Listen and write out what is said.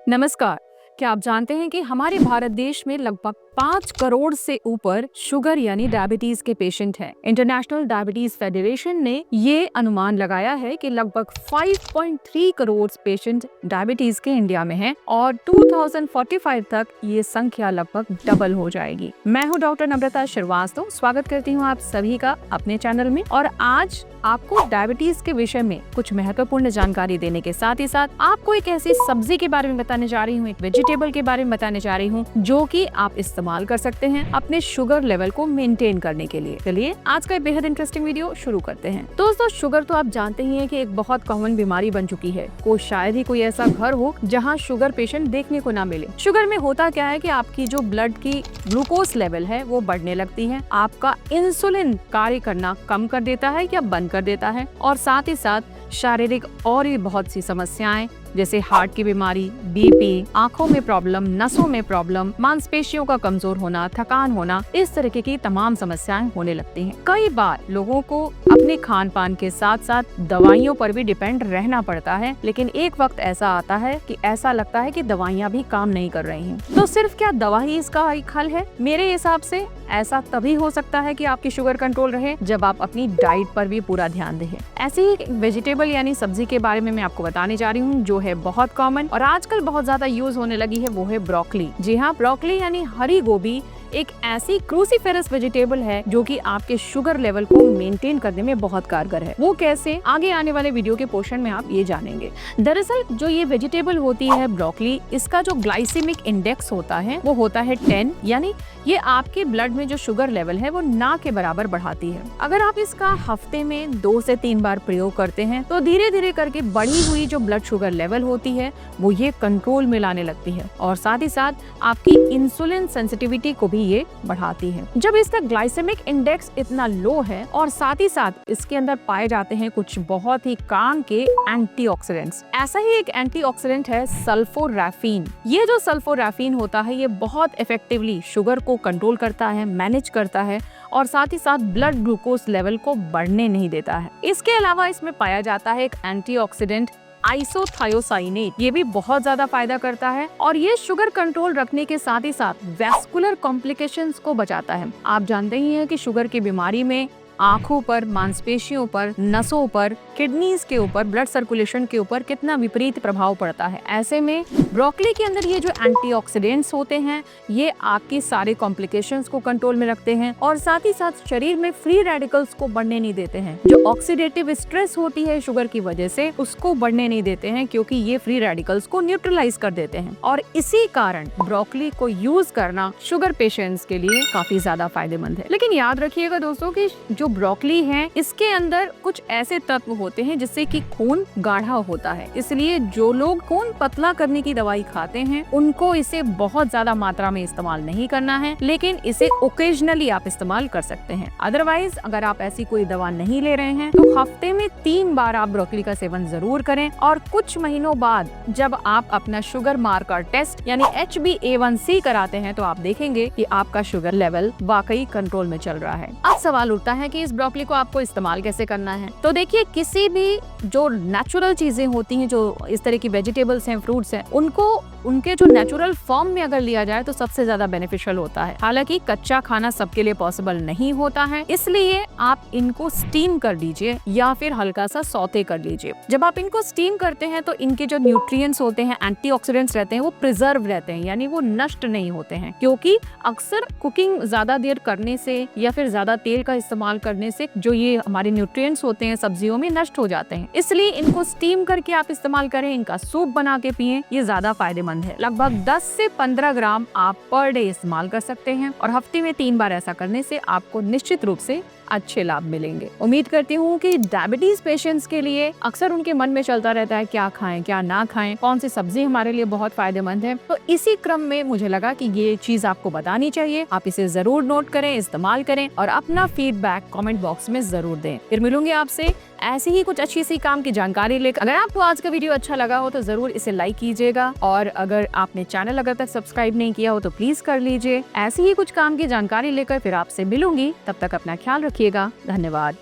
नमस्कार। क्या आप जानते हैं कि हमारे भारत देश में लगभग 5 करोड़ से ऊपर शुगर यानी डायबिटीज के पेशेंट हैं। इंटरनेशनल डायबिटीज फेडरेशन ने ये अनुमान लगाया है कि लगभग 5.3 करोड़ पेशेंट डायबिटीज के इंडिया में हैं और 2045 तक ये संख्या लगभग डबल हो जाएगी। मैं हूँ डॉक्टर नम्रता श्रीवास्तव। स्वागत करती हूँ आप सभी का अपने चैनल में। और आज आपको डायबिटीज के विषय में कुछ महत्वपूर्ण जानकारी देने के साथ ही साथ आपको एक ऐसी सब्जी के बारे में बताने जा रही हूँ, एक वेजिटेबल के बारे में बताने जा रही हूँ जो कि आप इस्तेमाल कर सकते हैं अपने शुगर लेवल को मेंटेन करने के लिए। चलिए आज का बेहद इंटरेस्टिंग वीडियो शुरू करते हैं। दोस्तों, शुगर तो आप जानते ही हैं कि एक बहुत कॉमन बीमारी बन चुकी है। शायद ही कोई ऐसा घर हो जहाँ शुगर पेशेंट देखने को ना मिले। शुगर में होता क्या है कि आपकी जो ब्लड की ग्लूकोज लेवल है वो बढ़ने लगती है, आपका इंसुलिन कार्य करना कम कर देता है या बंद कर देता है, और साथ ही साथ शारीरिक और भी बहुत सी समस्याएं जैसे हार्ट की बीमारी, बीपी, आंखों में प्रॉब्लम, नसों में प्रॉब्लम, मांसपेशियों का कमजोर होना, थकान होना, इस तरीके की तमाम समस्याएं होने लगती हैं। कई बार लोगों को अपने खान पान के साथ साथ दवाइयों पर भी डिपेंड रहना पड़ता है, लेकिन एक वक्त ऐसा आता है कि ऐसा लगता है कि दवाइयां भी काम नहीं कर रही हैं। तो सिर्फ क्या दवा ही इसका एक हल है? मेरे हिसाब से ऐसा तभी हो सकता है कि आपकी शुगर कंट्रोल रहे जब आप अपनी डाइट पर भी पूरा ध्यान दें। ऐसी ही वेजिटेबल यानी सब्जी के बारे में मैं आपको बताने जा रही हूँ जो है बहुत कॉमन और आजकल बहुत ज्यादा यूज होने लगी है, वो है ब्रोकली। जी हाँ, ब्रोकली यानी हरी गोभी एक ऐसी क्रूसीफेरस वेजिटेबल है जो कि आपके शुगर लेवल को मेंटेन करने में बहुत कारगर है। वो कैसे, आगे आने वाले वीडियो के पोर्शन में आप ये जानेंगे। दरअसल जो ये वेजिटेबल होती है ब्रोकली, इसका जो ग्लाइसेमिक इंडेक्स होता है वो होता है 10, यानी ये आपके ब्लड में जो शुगर लेवल है वो ना के बराबर बढ़ाती है। अगर आप इसका हफ्ते में 2 से 3 बार प्रयोग करते हैं तो धीरे धीरे करके बढ़ी हुई जो ब्लड शुगर लेवल होती है वो ये कंट्रोल में लाने लगती है और साथ ही साथ आपकी इंसुलिन सेंसिटिविटी को ये बढ़ाती है। जब इसका ग्लाइसेमिक इंडेक्स इतना लो है और साथ ही साथ इसके अंदर पाए जाते हैं कुछ बहुत ही काम के एंटीऑक्सीडेंट्स। ऐसा ही एक एंटीऑक्सीडेंट है सल्फोराफिन। ये जो सल्फोराफिन होता है ये बहुत इफेक्टिवली शुगर को कंट्रोल करता है, मैनेज करता है और साथ ही साथ ब्लड ग्लूकोज लेवल को बढ़ने नहीं देता है। इसके अलावा इसमें पाया जाता है एक एंटीऑक्सीडेंट आइसोथायोसाइनेट। ये भी बहुत ज्यादा फायदा करता है और ये शुगर कंट्रोल रखने के साथ ही साथ वैस्कुलर कॉम्प्लिकेशंस को बचाता है। आप जानते ही हैं कि शुगर की बीमारी में आंखों पर, मांसपेशियों पर, नसों पर, किडनीज के ऊपर, ब्लड सर्कुलेशन के ऊपर कितना विपरीत प्रभाव पड़ता है। ऐसे में ब्रोकली के अंदर ये जो एंटीऑक्सीडेंट्स होते हैं ये आपकी सारे कॉम्प्लिकेशंस को कंट्रोल में रखते हैं और साथ ही साथ शरीर में फ्री रेडिकल्स को बढ़ने नहीं देते हैं। जो ऑक्सीडेटिव स्ट्रेस होती है शुगर की वजह से उसको बढ़ने नहीं देते हैं, क्योंकि ये फ्री रेडिकल्स को न्यूट्रलाइज कर देते हैं। और इसी कारण ब्रोकली को यूज करना शुगर पेशेंट्स के लिए काफी ज्यादा फायदेमंद है। लेकिन याद रखिएगा दोस्तों कि जो ब्रोकली है इसके अंदर कुछ ऐसे तत्व होते हैं जिससे कि खून गाढ़ा होता है, इसलिए जो लोग खून पतला करने की दवाई खाते हैं उनको इसे बहुत ज्यादा मात्रा में इस्तेमाल नहीं करना है, लेकिन इसे ओकेजनली आप इस्तेमाल कर सकते हैं। अदरवाइज अगर आप ऐसी कोई दवा नहीं ले रहे हैं तो हफ्ते में 3 बार आप ब्रोकली का सेवन जरूर करें और कुछ महीनों बाद जब आप अपना शुगर मार्कर टेस्ट यानी HbA1c कराते हैं तो आप देखेंगे कि आपका शुगर लेवल वाकई कंट्रोल में चल रहा है। अब सवाल उठता है कि इस ब्रोकली को आपको इस्तेमाल कैसे करना है। तो देखिए, किसी भी जो नेचुरल चीजें होती हैं, जो इस तरह की वेजिटेबल्स हैं, फ्रूट्स हैं, उनको उनके जो नेचुरल फॉर्म में अगर लिया जाए तो सबसे ज्यादा बेनिफिशियल होता है। हालांकि कच्चा खाना सबके लिए पॉसिबल नहीं होता है, इसलिए आप इनको स्टीम कर लीजिए या फिर हल्का सा सौते कर लीजिए। जब आप इनको स्टीम करते हैं तो इनके जो न्यूट्रिएंट्स होते हैं, एंटीऑक्सीडेंट्स रहते हैं, वो प्रिजर्व रहते हैं, यानी वो नष्ट नहीं होते हैं। क्योंकि अक्सर कुकिंग ज्यादा देर करने से या फिर ज्यादा तेल का इस्तेमाल करने से जो ये हमारे न्यूट्रिएंट्स होते हैं सब्जियों में नष्ट हो जाते हैं। इसलिए इनको स्टीम करके आप इस्तेमाल करें, इनका सूप बना के पिएं, ये ज्यादा फायदेमंद है। लगभग 10 से 15 ग्राम आप पर डे इस्तेमाल कर सकते हैं और हफ्ते में 3 बार ऐसा करने से आपको निश्चित रूप से अच्छे लाभ मिलेंगे। उम्मीद करती हूँ कि डायबिटीज पेशेंट्स के लिए अक्सर उनके मन में चलता रहता है क्या खाएं क्या ना खाएं, कौन सी सब्जी हमारे लिए बहुत फायदेमंद है। तो इसी क्रम में मुझे लगा कि ये चीज आपको बतानी चाहिए। आप इसे जरूर नोट करें, इस्तेमाल करें और अपना फीडबैक कमेंट बॉक्स में जरूर दें। फिर मिलूंगी आपसे ऐसी ही कुछ अच्छी सी काम की जानकारी लेकर। अगर आपको आज का वीडियो अच्छा लगा हो तो जरूर इसे लाइक कीजिएगा और अगर आपने चैनल अगर तक सब्सक्राइब नहीं किया हो तो प्लीज कर लीजिए। ऐसी ही कुछ काम की जानकारी लेकर फिर आपसे मिलूंगी, तब तक अपना ख्याल रखिएगा। धन्यवाद।